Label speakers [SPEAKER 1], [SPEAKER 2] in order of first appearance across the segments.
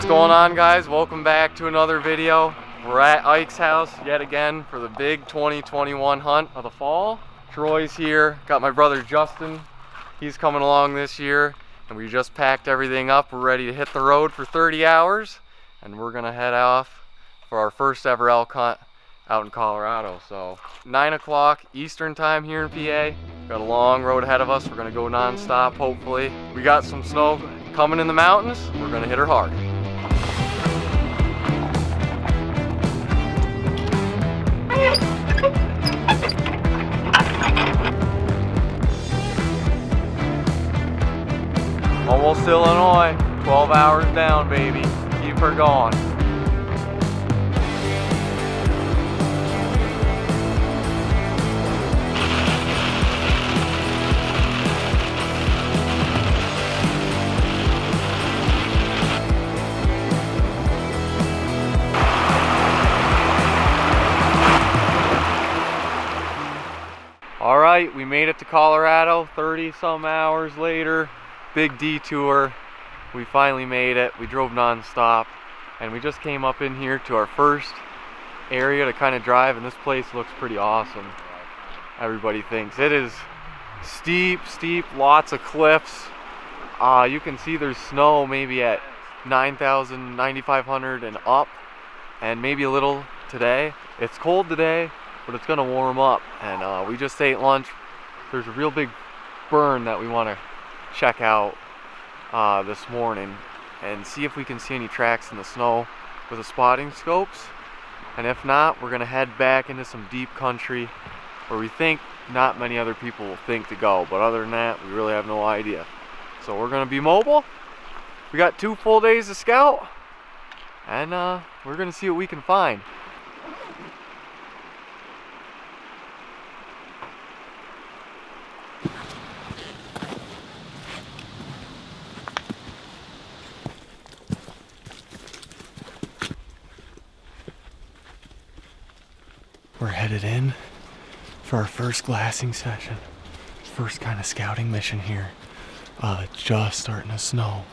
[SPEAKER 1] going on, guys? Welcome back to another video. We're at Ike's house yet again for the big 2021 hunt of the fall. Troy's here, got my brother Justin. He's coming along this year, and we just packed everything up. We're ready to hit the road for 30 hours, and we're gonna head off for our first ever elk hunt out in Colorado. So 9 o'clock Eastern time here in PA. Got a long road ahead of us. We're gonna go non-stop, hopefully. We got some snow coming in the mountains. We're gonna hit her hard. Almost Illinois, 12 hours down, baby. Keep her going. All right, we made it to Colorado 30 some hours later. Big detour. We finally made it. We drove non-stop, and we just came up in here to our first area to kind of drive, and this place looks pretty awesome. Everybody thinks it is steep, lots of cliffs. You can see there's snow maybe at 9,000, 9,500 and up, and maybe a little today. It's cold today, but it's gonna warm up, and we just ate lunch. There's a real big burn that we want to check out this morning and see if we can see any tracks in the snow with the spotting scopes, and if not, we're gonna head back into some deep country where we think not many other people will think to go, but other than that, we really have no idea. So we're gonna be mobile. We got 2 full days to scout, and we're gonna see what we can find. We're headed in for our first glassing session. First kind of scouting mission here. It's just starting to snow.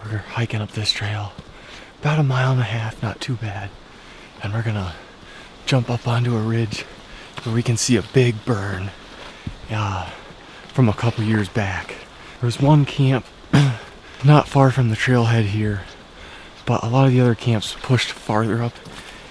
[SPEAKER 1] We're hiking up this trail. About 1.5 miles, not too bad. And we're gonna jump up onto a ridge where we can see a big burn from a couple years back. There's one camp not far from the trailhead here, but a lot of the other camps pushed farther up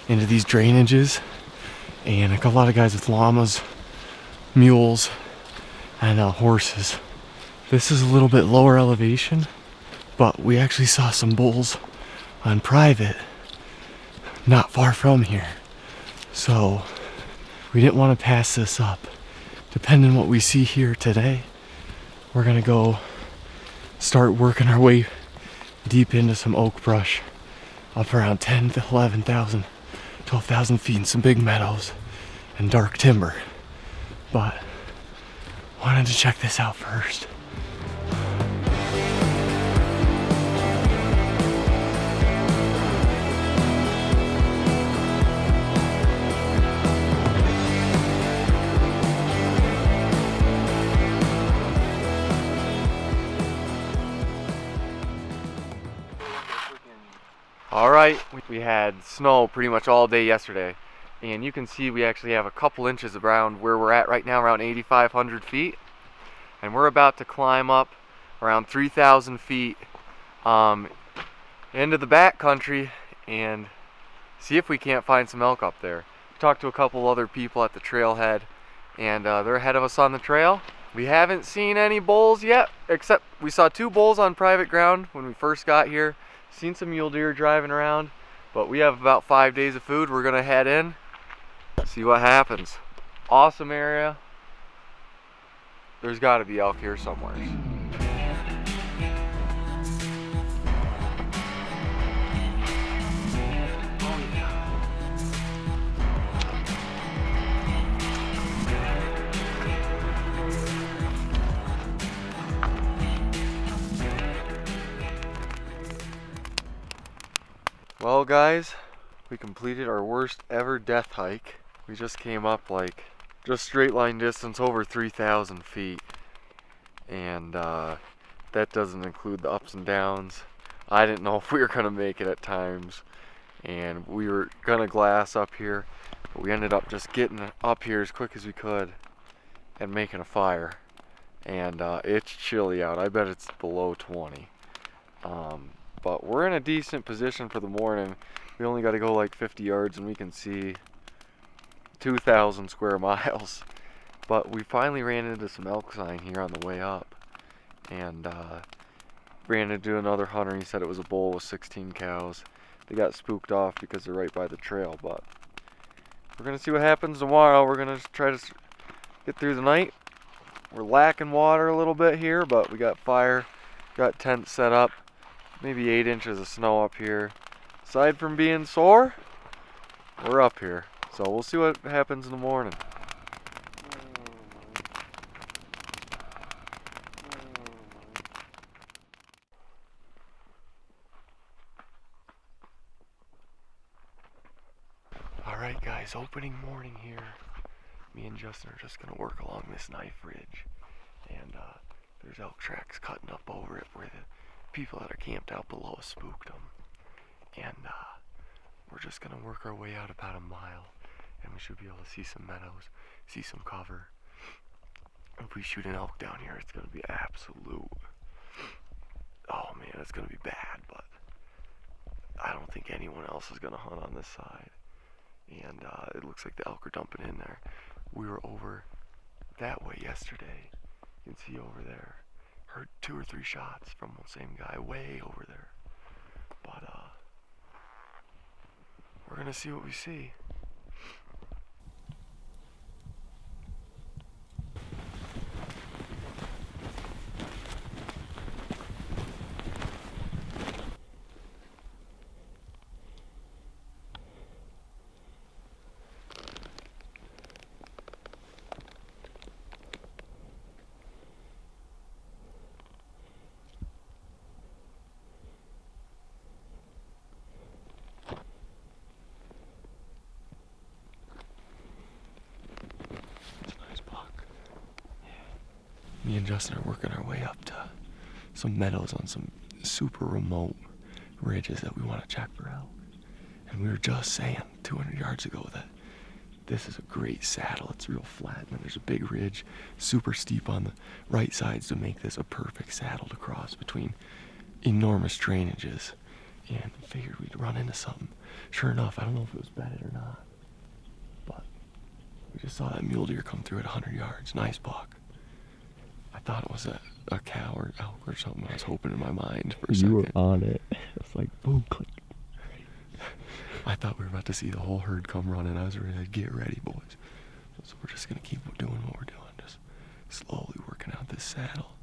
[SPEAKER 1] into these drainages. And a lot of guys with llamas, mules, and horses. This is a little bit lower elevation, but we actually saw some bulls on private not far from here. So we didn't want to pass this up. Depending on what we see here today, we're gonna go start working our way deep into some oak brush up around 10 to 11,000. 12,000 feet in some big meadows and dark timber, but wanted to check this out first. All right, we had snow pretty much all day yesterday, and you can see we actually have a couple inches around where we're at right now, around 8,500 feet, and we're about to climb up around 3,000 feet into the backcountry and see if we can't find some elk up there. We talked to a couple other people at the trailhead, and they're ahead of us on the trail. We haven't seen any bulls yet, except we saw 2 bulls on private ground when we first got here. Seen some mule deer driving around, but we have about 5 days of food. We're gonna head in, see what happens. Awesome area. There's got to be elk here somewhere. Well, guys, we completed our worst ever death hike. We just came up like just straight line distance over 3,000 feet, and that doesn't include the ups and downs
[SPEAKER 2] I didn't know if we were gonna make it at times, and we were gonna glass up here, but we ended up just getting up here as quick as we could and making a fire. And it's chilly out. I bet it's below 20. But we're in a decent position for the morning. We only got to go like 50 yards and we can see 2,000 square miles. But we finally ran into some elk sign here on the way up, and ran into another hunter. He said it was a bull with 16 cows. They got spooked off because they're right by the trail, but we're gonna see what happens tomorrow. We're gonna try to get through the night. We're lacking water a little bit here, but we got fire, got tents set up, maybe 8 inches of snow up here. Aside from being sore, we're up here. So we'll see what happens in the morning. Alright guys, opening morning here. Me and Justin are just gonna work along this knife ridge. And there's elk tracks cutting up over it where the people that are camped out below us spooked them. And we're just gonna work our way out about a mile, and we should be able to see some meadows, see some cover. If we shoot an elk down here, it's gonna be absolute, oh man, it's gonna be bad, but I don't think anyone else is gonna hunt on this side. And it looks like the elk are dumping in there. We were over that way yesterday. You can see over there. Heard 2 or 3 shots from the same guy way over there. But we're gonna see what we see. Me and Justin are working our way up to some meadows on some super remote ridges that we want to check for elk. And we were just saying 200 yards ago that this is a great saddle. It's real flat, and then there's a big ridge, super steep on the right sides to make this a perfect saddle to cross between enormous drainages. And figured we'd run into something. Sure enough, I don't know if it was bedded or not, but we just saw that mule deer come through at 100 yards. Nice buck. I thought it was a cow or elk or something. I was hoping in my mind for a second.
[SPEAKER 1] You were on it. It's like boom, click.
[SPEAKER 2] I thought we were about to see the whole herd come running. I was ready to get ready, boys. So we're just gonna keep doing what we're doing, just slowly working out this saddle.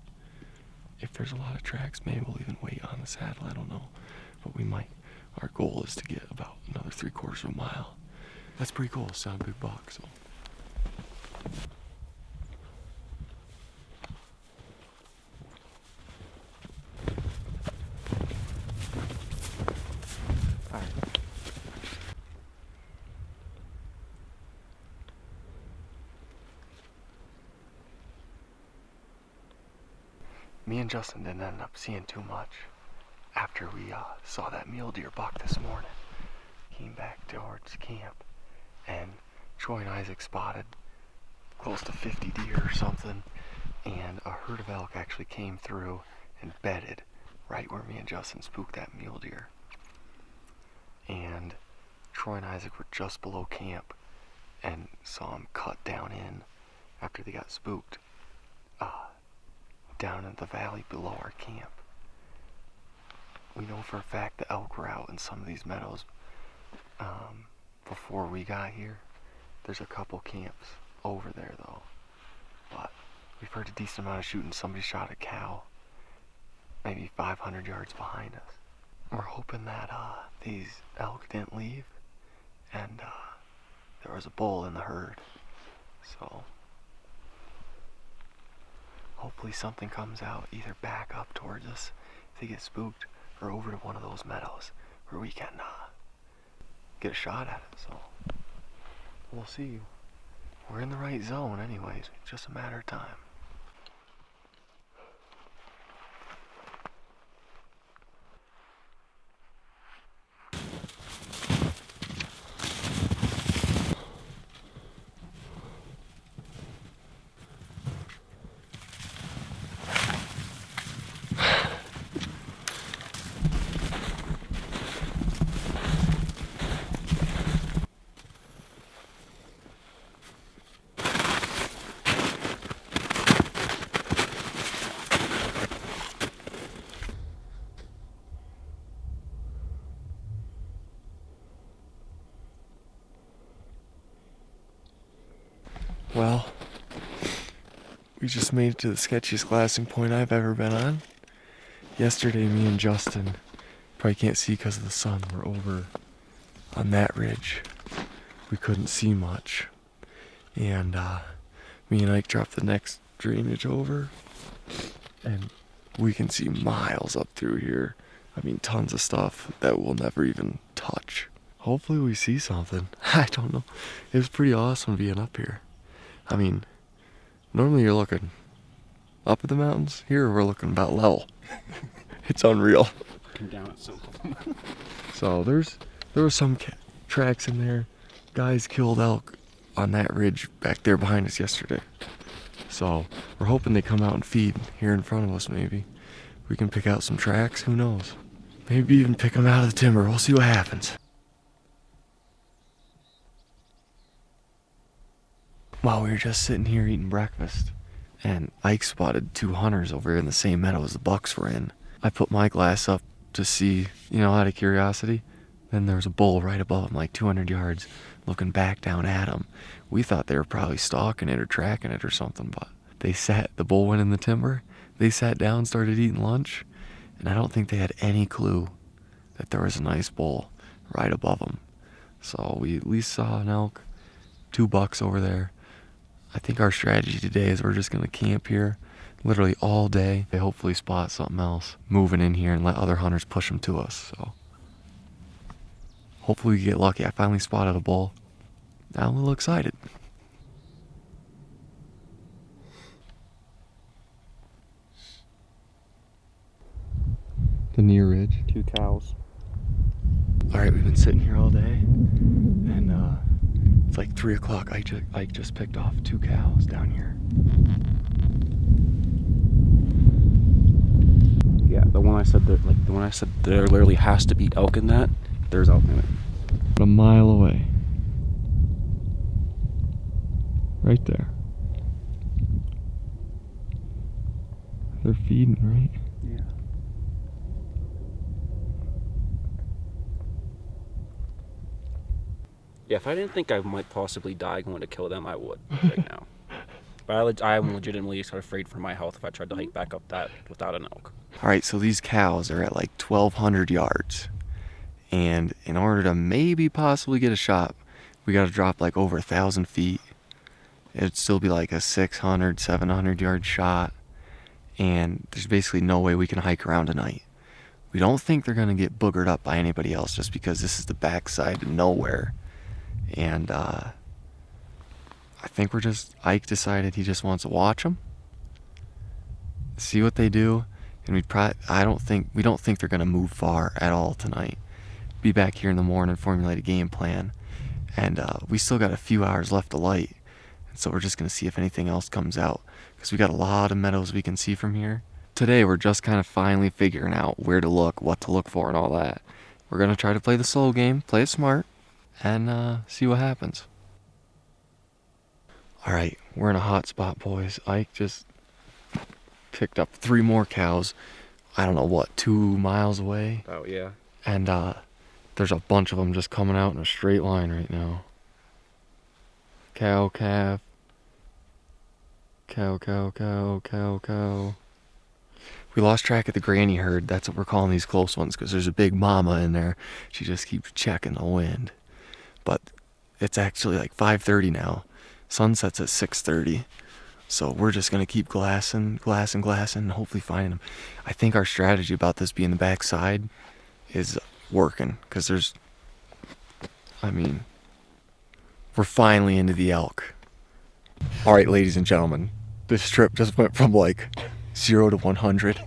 [SPEAKER 2] If there's a lot of tracks, maybe we'll even wait on the saddle. I don't know, but we might. Our goal is to get about another 3/4 of a mile. That's pretty cool. Sound big buck. So. Me and Justin didn't end up seeing too much after we saw that mule deer buck this morning. Came back towards camp, and Troy and Isaac spotted close to 50 deer or something, and a herd of elk actually came through and bedded right where me and Justin spooked that mule deer. And Troy and Isaac were just below camp and saw them cut down in after they got spooked down in the valley below our camp. We know for a fact the elk were out in some of these meadows before we got here. There's a couple camps over there though, but we've heard a decent amount of shooting. Somebody shot a cow maybe 500 yards behind us. We're hoping that these elk didn't leave and there was a bull in the herd. So hopefully something comes out either back up towards us if they get spooked, or over to one of those meadows where we can get a shot at it. So we'll see. We're in the right zone anyways. It's just a matter of time.
[SPEAKER 1] Well, we just made it to the sketchiest glassing point I've ever been on. Yesterday, me and Justin, probably can't see because of the sun, were over on that ridge. We couldn't see much. And me and Ike dropped the next drainage over, and we can see miles up through here. I mean, tons of stuff that we'll never even touch. Hopefully we see something. I don't know. It was pretty awesome being up here. I mean, normally you're looking up at the mountains. Here we're looking about level. It's unreal.
[SPEAKER 3] Looking down at some of them.
[SPEAKER 1] So there was some tracks in there. Guys killed elk on that ridge back there behind us yesterday. So we're hoping they come out and feed here in front of us. Maybe we can pick out some tracks. Who knows? Maybe even pick them out of the timber. We'll see what happens. While we were just sitting here eating breakfast, and Ike spotted 2 hunters over in the same meadow as the bucks were in. I put my glass up to see, out of curiosity. Then there was a bull right above him, like 200 yards, looking back down at him. We thought they were probably stalking it or tracking it or something, but the bull went in the timber, they sat down, started eating lunch, and I don't think they had any clue that there was a nice bull right above them. So we at least saw an elk, 2 bucks over there. I think our strategy today is we're just going to camp here literally all day. They hopefully spot something else moving in here and let other hunters push them to us. So hopefully we get lucky. I finally spotted a bull. Now I'm a little excited. The near ridge.
[SPEAKER 3] 2 cows.
[SPEAKER 1] All right, we've been sitting here all day, and it's like 3 o'clock. Ike just picked off 2 cows down here.
[SPEAKER 3] Yeah, the one I said there literally has to be elk in that. There's elk in it.
[SPEAKER 1] A mile away. Right there. They're feeding, right?
[SPEAKER 3] Yeah. Yeah, if I didn't think I might possibly die going to kill them, I would right now. But I'm legitimately sort of afraid for my health if I tried to hike back up that without an elk.
[SPEAKER 1] All right, so these cows are at like 1,200 yards. And in order to maybe possibly get a shot, we got to drop like over 1,000 feet. It'd still be like a 600, 700 yard shot. And there's basically no way we can hike around tonight. We don't think they're going to get boogered up by anybody else just because this is the backside of nowhere. And I think Ike decided he just wants to watch them, see what they do, and we don't think they're going to move far at all tonight. Be back here in the morning, formulate a game plan, and we still got a few hours left to light, and so we're just going to see if anything else comes out, because we got a lot of meadows we can see from here. Today we're just kind of finally figuring out where to look, what to look for, and all that. We're going to try to play the slow game, play it smart, and see what happens. All right, we're in a hot spot, boys. Ike just picked up 3 more cows. I don't know what, 2 miles away.
[SPEAKER 3] Oh yeah.
[SPEAKER 1] And there's a bunch of them just coming out in a straight line right now. Cow, calf. Cow, cow, cow, cow, cow. We lost track of the granny herd. That's what we're calling these close ones, because there's a big mama in there. She just keeps checking the wind. But it's actually like 5:30 now. Sunset's at 6:30. So we're just going to keep glassing, and hopefully finding them. I think our strategy about this being the backside is working, because we're finally into the elk. All right, ladies and gentlemen, this trip just went from like 0 to 100.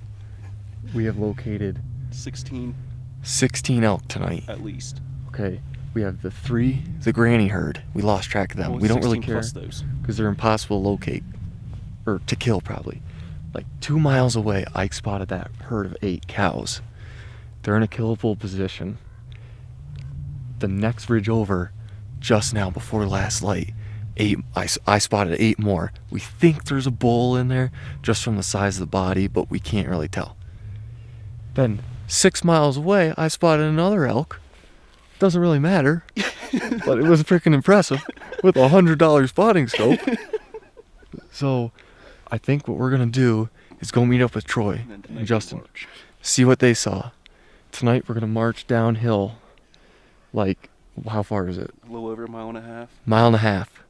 [SPEAKER 1] We have located
[SPEAKER 3] 16
[SPEAKER 1] elk tonight.
[SPEAKER 3] at least.
[SPEAKER 1] Okay, we have the granny herd. We lost track of them.
[SPEAKER 3] Well,
[SPEAKER 1] We don't really
[SPEAKER 3] 16
[SPEAKER 1] care
[SPEAKER 3] plus those.
[SPEAKER 1] because they're impossible to locate, or to kill probably. Like 2 miles away, Ike spotted that herd of 8 cows. They're in a killable position. The next ridge over, just now before last light, I spotted 8 more. We think there's a bull in there just from the size of the body, but we can't really tell. Then 6 miles away, I spotted another elk. Doesn't really matter, but it was freaking impressive with a $100 spotting scope. So I think what we're gonna do is go meet up with Troy and Justin, see what they saw. Tonight we're gonna march downhill, like, how far is it?
[SPEAKER 3] A little over a mile and a half.
[SPEAKER 1] Mile and a half.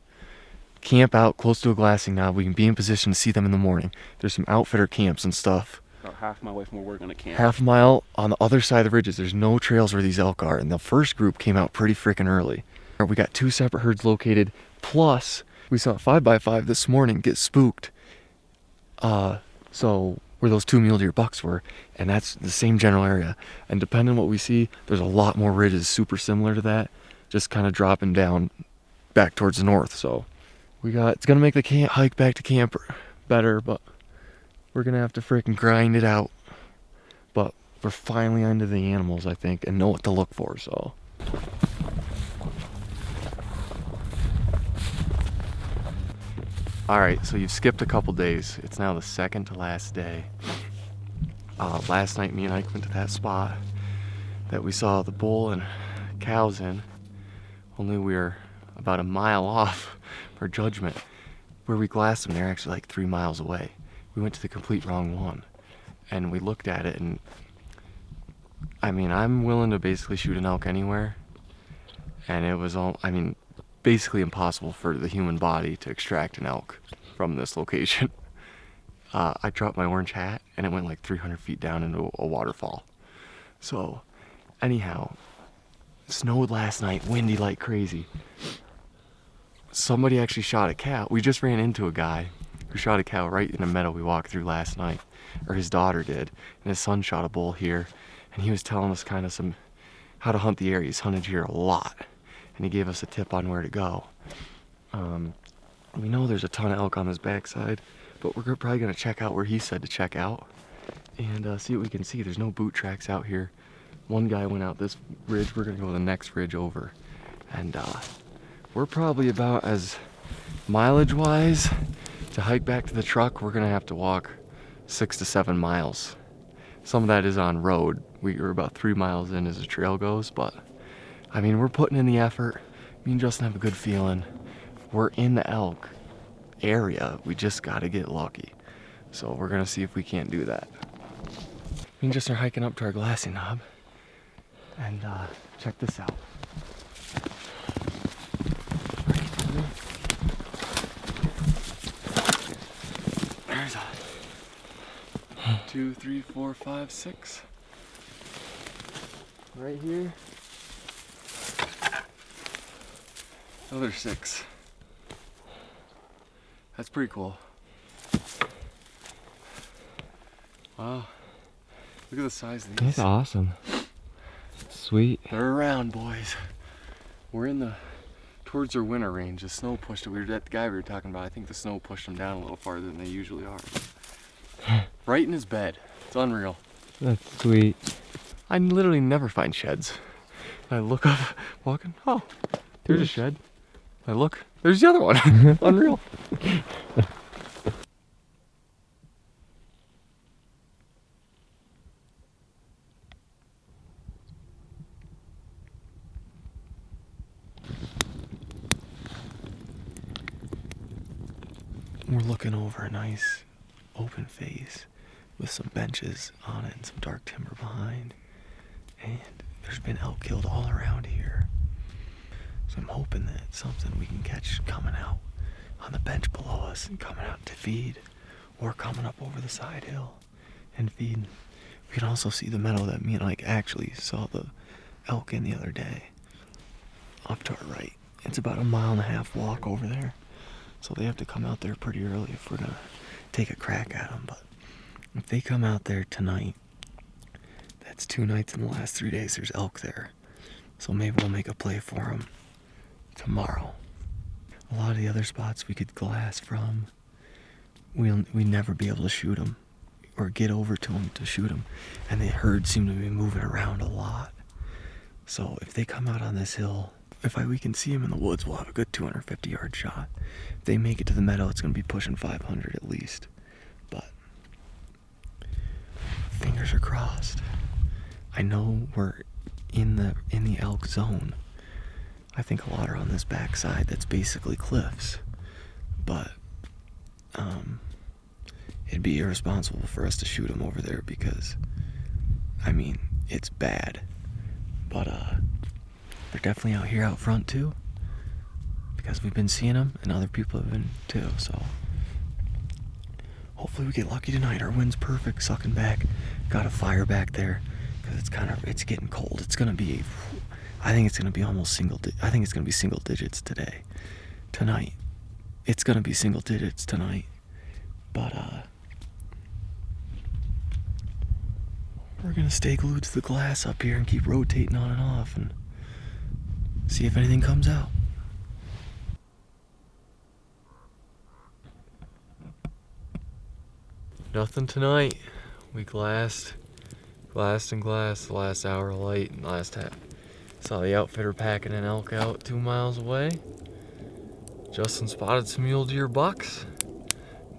[SPEAKER 1] Camp out close to a glassing knob. We can be in position to see them in the morning. There's some outfitter camps and stuff.
[SPEAKER 3] About half a mile away from where we're gonna camp.
[SPEAKER 1] Half a mile on the other side of the ridges. There's no trails where these elk are, and the first group came out pretty freaking early. We got 2 separate herds located, plus we saw a 5x5 this morning get spooked. So where those 2 mule deer bucks were, and that's the same general area. And depending on what we see, there's a lot more ridges super similar to that, just kind of dropping down back towards the north. So it's gonna make the hike back to camp better, but we're gonna have to freaking grind it out. But we're finally onto the animals, I think, and know what to look for. So all right, so you've skipped a couple days. It's now the second to last day. Last night me and Ike went to that spot that we saw the bull and cows in, only we were about a mile off our judgment. Where we glassed them, they're actually like 3 miles away. We went to the complete wrong one, and we looked at it, and I mean, I'm willing to basically shoot an elk anywhere, and it was all, I mean, basically impossible for the human body to extract an elk from this location. I dropped my orange hat and it went like 300 feet down into a waterfall. So anyhow, it snowed last night, windy like crazy. Somebody actually shot a cow. We just ran into a guy who shot a cow right in a meadow we walked through last night, or his daughter did, and his son shot a bull here, and he was telling us kind of how to hunt the area. He's hunted here a lot, and he gave us a tip on where to go. We know there's a ton of elk on this backside, but we're probably gonna check out where he said to check out and see what we can see. There's no boot tracks out here. One guy went out this ridge. We're gonna go the next ridge over, and we're probably about, as mileage wise, to hike back to the truck, we're gonna have to walk 6 to 7 miles. Some of that is on road. We are about 3 miles in as the trail goes, but I mean, we're putting in the effort. Me and Justin have a good feeling. We're in the elk area. We just gotta get lucky. So we're gonna see if we can't do that. Me and Justin are hiking up to our glassing knob, and check this out. There's a 2, 3, 4, 5, 6. Right here. Another 6. That's pretty cool. Wow. Look at the size of these.
[SPEAKER 4] That's awesome. Sweet.
[SPEAKER 1] They're around, boys. We're towards their winter range. The snow pushed it. That guy we were talking about, I think the snow pushed them down a little farther than they usually are. Right in his bed. It's unreal.
[SPEAKER 4] That's sweet.
[SPEAKER 1] I literally never find sheds. I look up, walking, oh, there's a shed. I look, there's the other one. Unreal. We're looking over a nice open face with some benches on it and some dark timber behind. And there's been elk killed all around here. So I'm hoping that it's something we can catch coming out on the bench below us and coming out to feed, or coming up over the side hill and feeding. We can also see the meadow that me and Ike actually saw the elk in the other day. Off to our right. It's about a 1.5 mile walk over there. So they have to come out there pretty early if we're gonna take a crack at them. But if they come out there tonight, that's 2 nights in the last 3 days, there's elk there. So maybe we'll make a play for them tomorrow. A lot of the other spots we could glass from, we'd never be able to shoot them or get over to them to shoot them. And the herds seem to be moving around a lot. So if they come out on this hill, we can see them in the woods, we'll have a good 250-yard shot. If they make it to the meadow, it's gonna be pushing 500 at least. But fingers are crossed. I know we're in the elk zone. I think a lot are on this backside that's basically cliffs. But it'd be irresponsible for us to shoot them over there because, I mean, it's bad. But they're definitely out here out front too, because we've been seeing them and other people have been too. So hopefully we get lucky tonight. Our wind's perfect, sucking back. Got a fire back there because it's getting cold. It's gonna be, I think it's gonna be almost I think it's gonna be single digits tonight. It's gonna be single digits tonight. But we're gonna stay glued to the glass up here and keep rotating on and off and see if anything comes out. Nothing tonight. We glassed the last hour of light and last half. Saw the outfitter packing an elk out 2 miles away. Justin spotted some mule deer bucks.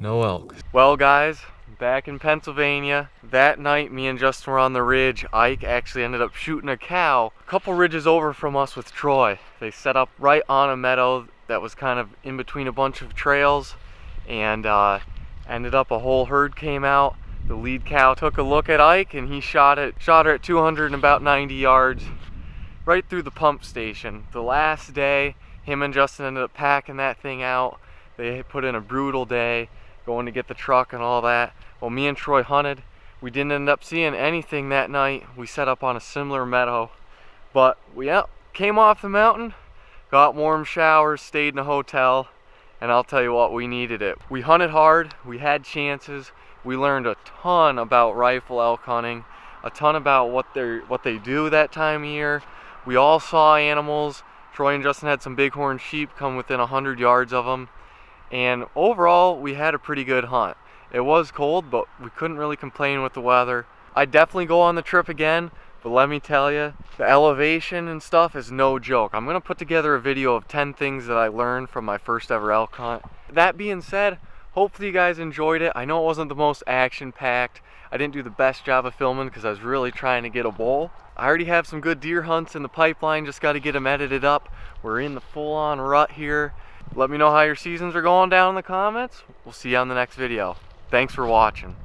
[SPEAKER 1] No elk. Well guys, back in Pennsylvania. That night me and Justin were on the ridge. Ike actually ended up shooting a cow a couple ridges over from us with Troy. They set up right on a meadow that was kind of in between a bunch of trails, and ended up a whole herd came out. The lead cow took a look at Ike and he shot her at 200 and about 90 yards right through the pump station. The last day, him and Justin ended up packing that thing out. They put in a brutal day going to get the truck and all that. Well, me and Troy hunted. We didn't end up seeing anything that night. We set up on a similar meadow, but we came off the mountain, got warm showers, stayed in a hotel, and I'll tell you what, we needed it. We hunted hard, we had chances, we learned a ton about rifle elk hunting, a ton about what they do that time of year. We all saw animals. Troy and Justin had some bighorn sheep come within 100 yards of them, and overall we had a pretty good hunt. It was cold, but we couldn't really complain with the weather. I'd definitely go on the trip again, but let me tell you, the elevation and stuff is no joke. I'm gonna put together a video of 10 things that I learned from my first ever elk hunt. That being said, hopefully you guys enjoyed it. I know it wasn't the most action-packed. I didn't do the best job of filming because I was really trying to get a bull. I already have some good deer hunts in the pipeline, just got to get them edited up. We're in the full-on rut here. Let me know how your seasons are going down in the comments. We'll see you on the next video. Thanks for watching.